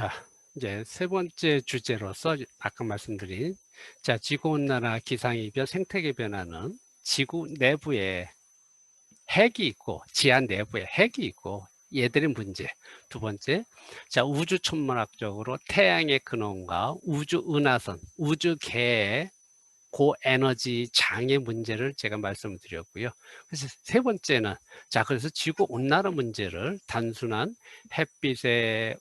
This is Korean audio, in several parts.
자, 이제 세 번째 주제로서 아까 말씀드린 지구온난화, 기상이변, 생태계 변화는 지구 내부에 핵이 있고 지한 내부에 핵이 있고 얘들의 문제. 두 번째, 우주 천문학적으로 태양의 근원과 우주 은하선, 우주계의 고에너지 장애 문제를 제가 말씀을 드렸고요. 그래서 세 번째는 그래서 지구 온난화 문제를 단순한 햇빛의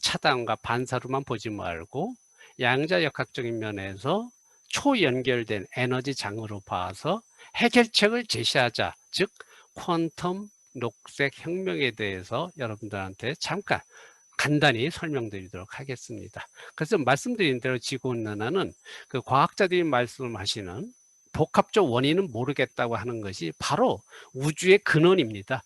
차단과 반사로만 보지 말고 양자역학적인 면에서 초연결된 에너지 장으로 봐서 해결책을 제시하자. 즉 퀀텀 녹색 혁명에 대해서 여러분들한테 잠깐 간단히 설명드리도록 하겠습니다. 그래서 말씀드린 대로 지구온난화는 그 과학자들이 말씀하시는 복합적 원인은 모르겠다고 하는 것이 바로 우주의 근원입니다.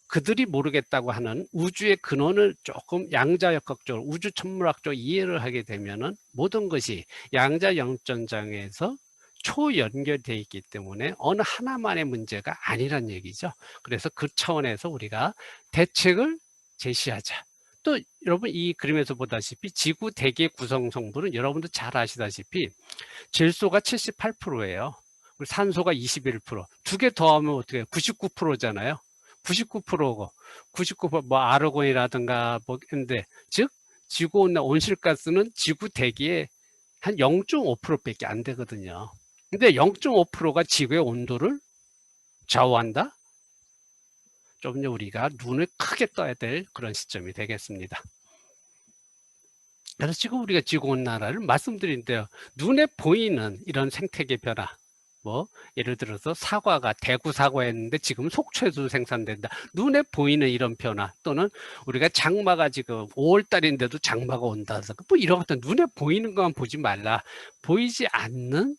그들이 모르겠다고 하는 우주의 근원을 조금 양자역학적으로 우주 천문학적으로 이해를 하게 되면은 모든 것이 양자 영전장에서 초연결되어 있기 때문에 어느 하나만의 문제가 아니란 얘기죠. 그래서 그 차원에서 우리가 대책을 제시하자. 또 여러분 이 그림에서 보다시피 지구 대기의 구성 성분은 여러분도 잘 아시다시피 질소가 78%예요. 산소가 21%. 두 개 더하면 어떻게 해요? 99%잖아요. 99%고 99%뭐 아르곤이라든가 뭐 근데 즉 지구온난 온실가스는 지구 대기의 한 0.5%밖에 안 되거든요. 근데 0.5%가 지구의 온도를 좌우한다? 좀 우리가 눈을 크게 떠야 될 그런 시점이 되겠습니다. 그래서 지금 우리가 지구온난화를 말씀드린데요. 눈에 보이는 이런 생태계 변화, 뭐 예를 들어서 사과가 대구 사과였는데 지금 속초에서 생산된다. 눈에 보이는 이런 변화 또는 우리가 장마가 지금 5월 달인데도 장마가 온다. 뭐 이런 것들 눈에 보이는 것만 보지 말라. 보이지 않는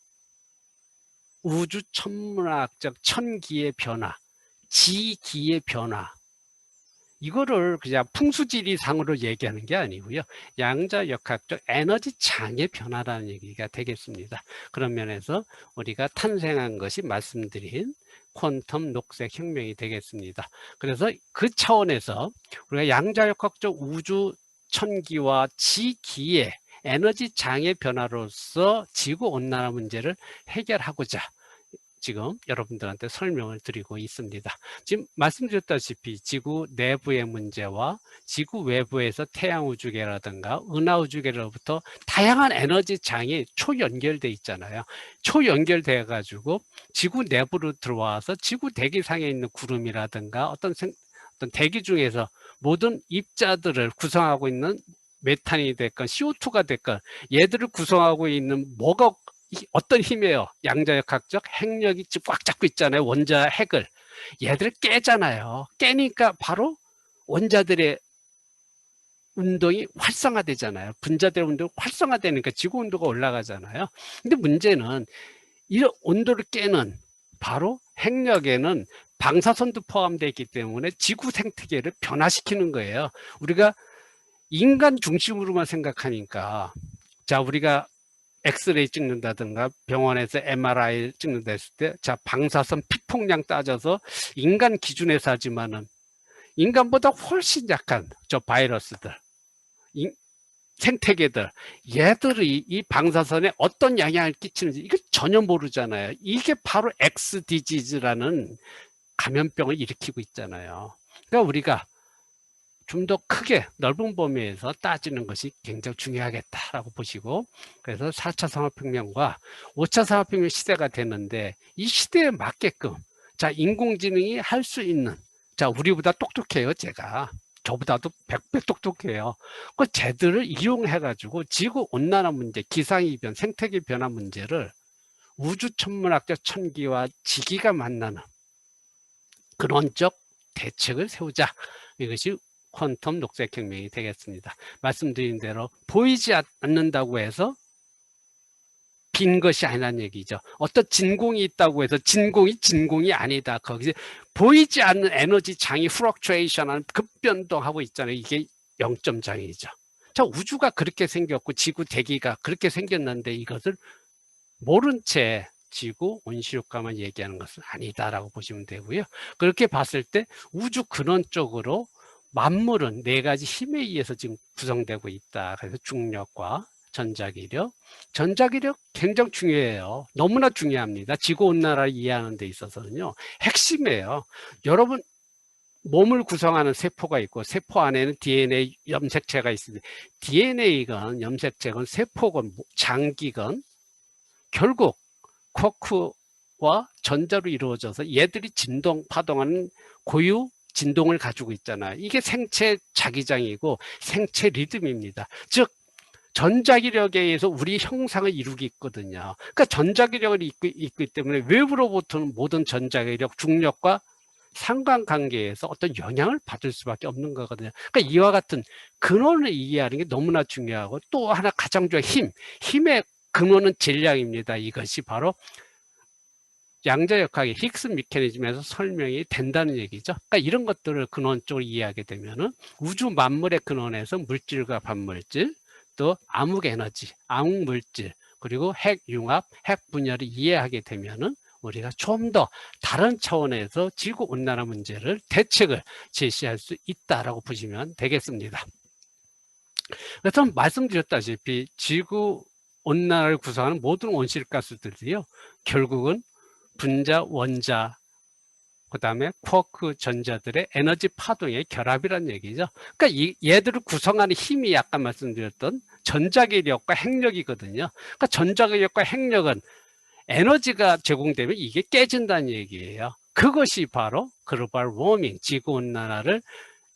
우주 천문학적 천기의 변화, 지기의 변화, 이거를 그냥 풍수지리상으로 얘기하는 게 아니고요. 양자역학적 에너지 장의 변화라는 얘기가 되겠습니다. 그런 면에서 우리가 탄생한 것이 말씀드린 퀀텀 녹색 혁명이 되겠습니다. 그래서 그 차원에서 우리가 양자역학적 우주 천기와 지기의 에너지 장의 변화로서 지구온난화 문제를 해결하고자 지금 여러분들한테 설명을 드리고 있습니다. 지금 말씀드렸다시피 지구 내부의 문제와 지구 외부에서 태양 우주계라든가 은하 우주계로부터 다양한 에너지 장이 초연결돼 있잖아요. 초연결돼 가지고 지구 내부로 들어와서 지구 대기상에 있는 구름이라든가 어떤 대기 중에서 모든 입자들을 구성하고 있는 메탄이 됐건 CO2가 됐건 얘들을 구성하고 있는 뭐가 어떤 힘이에요? 양자역학적 핵력이 꽉 잡고 있잖아요. 원자 핵을. 얘들 깨잖아요. 깨니까 바로 원자들의 운동이 활성화되잖아요. 분자들의 운동이 활성화되니까 지구 온도가 올라가잖아요. 근데 문제는 이 온도를 깨는 바로 핵력에는 방사선도 포함되어 있기 때문에 지구 생태계를 변화시키는 거예요. 우리가 인간 중심으로만 생각하니까 우리가 엑스레이 찍는다든가 병원에서 MRI 찍는다 했을 때 방사선 피폭량 따져서 인간 기준에서 하지만은 인간보다 훨씬 약한 바이러스들, 생태계들, 얘들이 이 방사선에 어떤 영향을 끼치는지 이걸 전혀 모르잖아요. 이게 바로 엑스디지즈라는 감염병을 일으키고 있잖아요. 그러니까 우리가 좀 더 크게 넓은 범위에서 따지는 것이 굉장히 중요하겠다라고 보시고, 그래서 4차 산업혁명과 5차 산업혁명 시대가 되는데 이 시대에 맞게끔 인공지능이 할 수 있는, 우리보다 똑똑해요. 저보다도 100배 똑똑해요. 그 쟤들을 이용해 가지고 지구 온난화 문제, 기상이변, 생태계 변화 문제를 우주 천문학적 천기와 지기가 만나는 근원적 대책을 세우자. 이것이 퀀텀 녹색 혁명이 되겠습니다. 말씀드린 대로 보이지 않는다고 해서 빈 것이 아니라는 얘기죠. 어떤 진공이 있다고 해서 진공이 아니다. 거기서 보이지 않는 에너지 장이 플럭추에이션하는 급변동하고 있잖아요. 이게 0점장이죠. 우주가 그렇게 생겼고 지구 대기가 그렇게 생겼는데 이것을 모른 채 지구 온실효과만 얘기하는 것은 아니다라고 보시면 되고요. 그렇게 봤을 때 우주 근원 쪽으로 만물은 네 가지 힘에 의해서 지금 구성되고 있다. 그래서 중력과 전자기력. 전자기력 굉장히 중요해요. 너무나 중요합니다. 지구온난화를 이해하는 데 있어서는요. 핵심이에요. 여러분, 몸을 구성하는 세포가 있고 세포 안에는 DNA 염색체가 있습니다. DNA건 염색체건 세포건 장기건 결국 쿼크와 전자로 이루어져서 얘들이 진동, 파동하는 고유 진동을 가지고 있잖아요. 이게 생체 자기장이고 생체 리듬입니다. 즉 전자기력에 의해서 우리 형상을 이루고 있거든요. 그러니까 전자기력을 있기 때문에 외부로부터는 모든 전자기력, 중력과 상관관계에서 어떤 영향을 받을 수밖에 없는 거거든요. 그러니까 이와 같은 근원을 이해하는 게 너무나 중요하고 또 하나 가장 중요한 힘의 근원은 질량입니다. 이것이 바로 양자역학의 힉스 메커니즘에서 설명이 된다는 얘기죠. 그러니까 이런 것들을 근원적으로 이해하게 되면은 우주 만물의 근원에서 물질과 반물질, 또 암흑 에너지, 암흑 물질, 그리고 핵 융합, 핵 분열을 이해하게 되면은 우리가 좀 더 다른 차원에서 지구 온난화 문제를 대책을 제시할 수 있다라고 보시면 되겠습니다. 그래서 말씀드렸다시피 지구 온난화를 구성하는 모든 온실가스들이요, 결국은 분자, 원자, 그 다음에 쿼크 전자들의 에너지 파동의 결합이란 얘기죠. 그러니까 얘들을 구성하는 힘이 아까 말씀드렸던 전자기력과 핵력이거든요. 그러니까 전자기력과 핵력은 에너지가 제공되면 이게 깨진다는 얘기예요. 그것이 바로 글로벌 워밍, 지구온난화를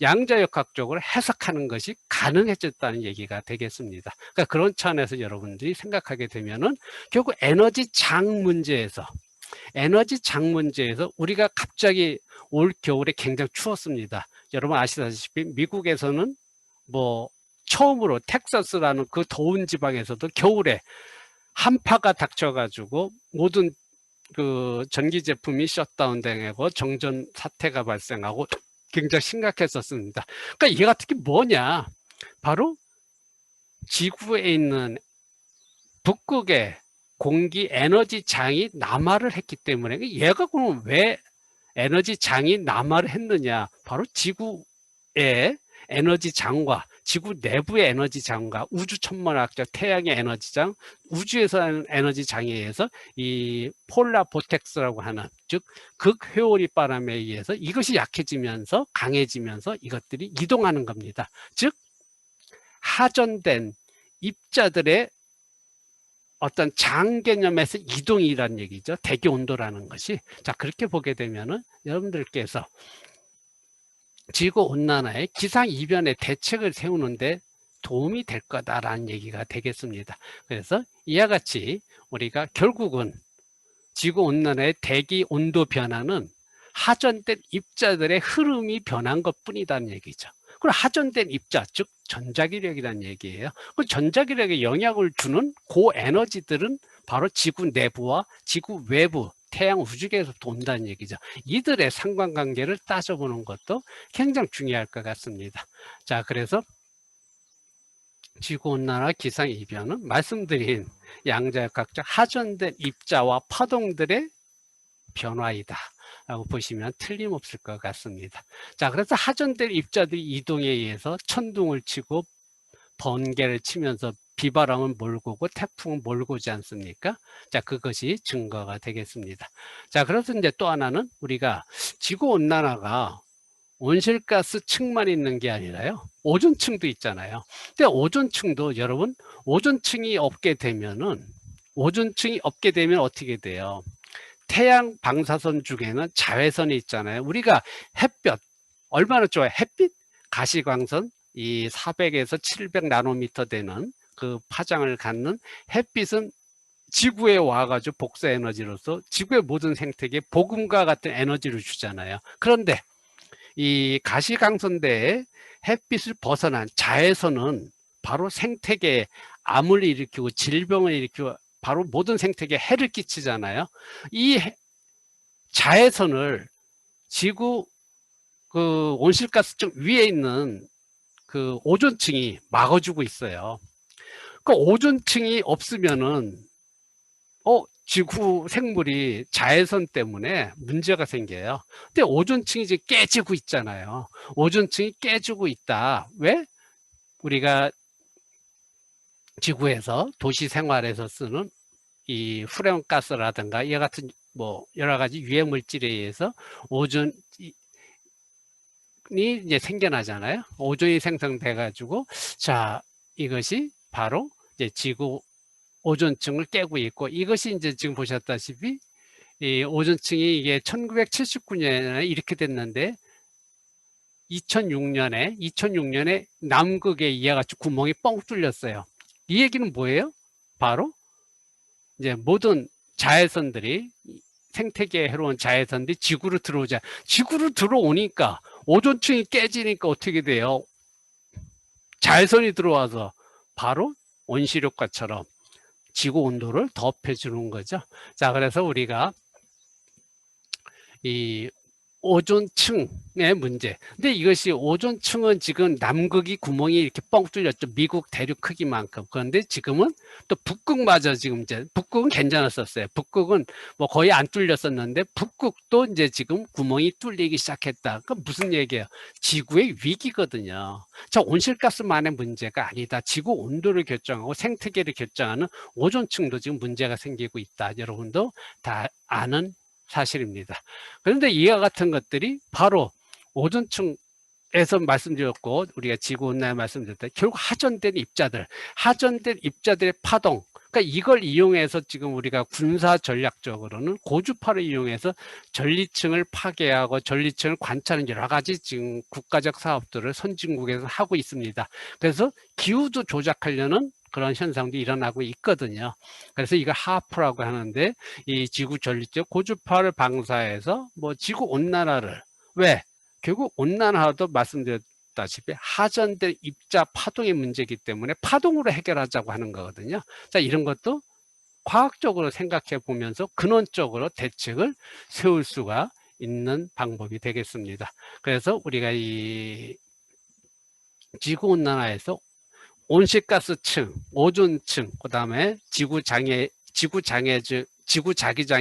양자역학적으로 해석하는 것이 가능해졌다는 얘기가 되겠습니다. 그러니까 그런 차원에서 여러분들이 생각하게 되면은 결국 에너지 장 문제에서 우리가 갑자기 올 겨울에 굉장히 추웠습니다. 여러분 아시다시피 미국에서는 뭐 처음으로 텍사스라는 그 더운 지방에서도 겨울에 한파가 닥쳐가지고 모든 그 전기 제품이 셧다운되고 정전 사태가 발생하고 굉장히 심각했었습니다. 그러니까 이게 같은 게 뭐냐? 바로 지구에 있는 북극의 공기 에너지 장이 남하를 했기 때문에, 얘가 그럼 왜 에너지 장이 남하를 했느냐? 바로 지구의 에너지 장과 지구 내부의 에너지 장과 우주 천문학적 태양의 에너지 장, 우주에서 하는 에너지 장에 의해서 이 폴라 보텍스라고 하는, 즉 극회오리 바람에 의해서 이것이 약해지면서 강해지면서 이것들이 이동하는 겁니다. 즉 하전된 입자들의 어떤 장 개념에서 이동이라는 얘기죠. 대기 온도라는 것이. 자, 그렇게 보게 되면은 여러분들께서 지구 온난화의 기상 이변의 대책을 세우는데 도움이 될 거다라는 얘기가 되겠습니다. 그래서 이와 같이 우리가 결국은 지구 온난화의 대기 온도 변화는 하전된 입자들의 흐름이 변한 것뿐이라는 얘기죠. 그럼 하전된 입자, 즉 전자기력이라는 얘기예요. 그 전자기력에 영향을 주는 고에너지들은 바로 지구 내부와 지구 외부, 태양 우주계에서 돈다는 얘기죠. 이들의 상관관계를 따져보는 것도 굉장히 중요할 것 같습니다. 자, 그래서 지구온난화 기상이변은 말씀드린 양자역학적 하전된 입자와 파동들의 변화이다 라고 보시면 틀림없을 것 같습니다. 자, 그래서 하전된 입자들이 이동에 의해서 천둥을 치고 번개를 치면서 비바람은 몰고 오고 태풍은 몰고 오지 않습니까? 자, 그것이 증거가 되겠습니다. 자, 그래서 이제 또 하나는 우리가 지구온난화가 온실가스 층만 있는 게 아니라요, 오존층도 있잖아요. 근데 오존층도 여러분, 오존층이 없게 되면 어떻게 돼요? 태양 방사선 중에는 자외선이 있잖아요. 우리가 햇볕 얼마나 좋아요? 햇빛, 가시광선, 이 400에서 700 나노미터 되는 그 파장을 갖는 햇빛은 지구에 와가지고 복사 에너지로서 지구의 모든 생태계에 복음과 같은 에너지를 주잖아요. 그런데 이 가시광선대의 햇빛을 벗어난 자외선은 바로 생태계에 암을 일으키고 질병을 일으키고 바로 모든 생태계에 해를 끼치잖아요. 이 자외선을 지구 그 온실가스층 위에 있는 그 오존층이 막아주고 있어요. 그 오존층이 없으면은 지구 생물이 자외선 때문에 문제가 생겨요. 근데 오존층이 이제 깨지고 있잖아요. 오존층이 깨지고 있다. 왜? 우리가 지구에서 도시 생활에서 쓰는 이 프레온가스라든가 이와 같은 뭐 여러 가지 유해 물질에 의해서 오존이 이제 생겨나잖아요. 오존이 생성돼 가지고 자, 이것이 바로 이제 지구 오존층을 깨고 있고, 이것이 이제 지금 보셨다시피 이 오존층이 이게 1979년에 이렇게 됐는데 2006년에 남극에 이와 같이 구멍이 뻥 뚫렸어요. 이 얘기는 뭐예요? 바로 이제 모든 자외선들이, 생태계에 해로운 자외선들이 지구로 들어오니까 오존층이 깨지니까 어떻게 돼요? 자외선이 들어와서 바로 온실효과처럼 지구 온도를 덮여주는 거죠. 자, 그래서 우리가 이 오존층의 문제. 근데 이것이 오존층은 지금 남극이 구멍이 이렇게 뻥 뚫렸죠. 미국 대륙 크기만큼. 그런데 지금은 또 북극마저 지금 이제 북극은 괜찮았었어요. 북극은 뭐 거의 안 뚫렸었는데 북극도 이제 지금 구멍이 뚫리기 시작했다. 그 무슨 얘기예요? 지구의 위기거든요. 자, 온실가스만의 문제가 아니다. 지구 온도를 결정하고 생태계를 결정하는 오존층도 지금 문제가 생기고 있다. 여러분도 다 아는 사실입니다. 그런데 이와 같은 것들이 바로 오존층에서 말씀드렸고, 우리가 지구온난화 말씀드렸다. 결국 하전된 입자들의 파동, 그러니까 이걸 이용해서 지금 우리가 군사 전략적으로는 고주파를 이용해서 전리층을 파괴하고 전리층을 관찰하는 여러 가지 지금 국가적 사업들을 선진국에서 하고 있습니다. 그래서 기후도 조작하려는 그런 현상도 일어나고 있거든요. 그래서 이거 하프라고 하는데, 이 지구 전리적 고주파를 방사해서 뭐 지구 온난화를, 왜? 결국 온난화도 말씀드렸다시피 하전된 입자 파동의 문제이기 때문에 파동으로 해결하자고 하는 거거든요. 자, 이런 것도 과학적으로 생각해 보면서 근원적으로 대책을 세울 수가 있는 방법이 되겠습니다. 그래서 우리가 이 지구 온난화에서 온실가스층, 오존층, 그 다음에 지구자기장에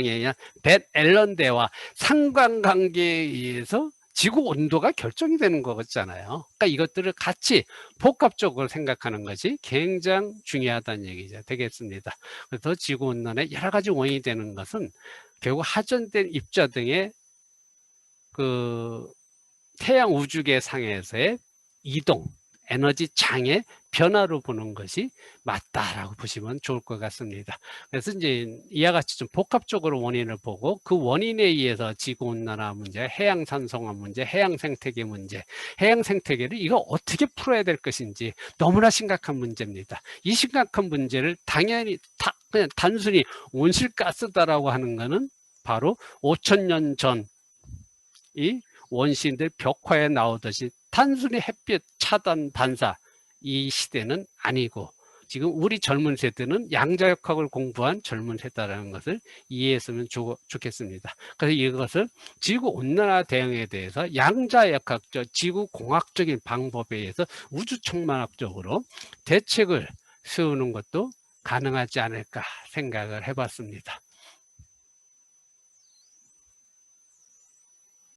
의한 벳 앨런 대와 상관관계에 의해서 지구 온도가 결정이 되는 거잖아요. 그러니까 이것들을 같이 복합적으로 생각하는 것이 굉장히 중요하다는 얘기죠. 되겠습니다. 그래서 지구 온난화의 여러 가지 원인이 되는 것은 결국 하전된 입자 등의 그 태양 우주계 상에서의 이동, 에너지 장애 변화로 보는 것이 맞다라고 보시면 좋을 것 같습니다. 그래서 이제 이와 같이 좀 복합적으로 원인을 보고 그 원인에 의해서 지구온난화 문제, 해양 산성화 문제, 해양 생태계 문제, 해양 생태계를 이거 어떻게 풀어야 될 것인지 너무나 심각한 문제입니다. 이 심각한 문제를 당연히 그냥 단순히 온실가스다라고 하는 것은 바로 5,000년 전 이 원시인들 벽화에 나오듯이 단순히 햇빛 차단 반사, 이 시대는 아니고 지금 우리 젊은 세대는 양자역학을 공부한 젊은 세대라는 것을 이해했으면 좋겠습니다. 그래서 이것을 지구온난화 대응에 대해서 양자역학적 지구공학적인 방법에 의해서 우주천문학적으로 대책을 세우는 것도 가능하지 않을까 생각을 해봤습니다.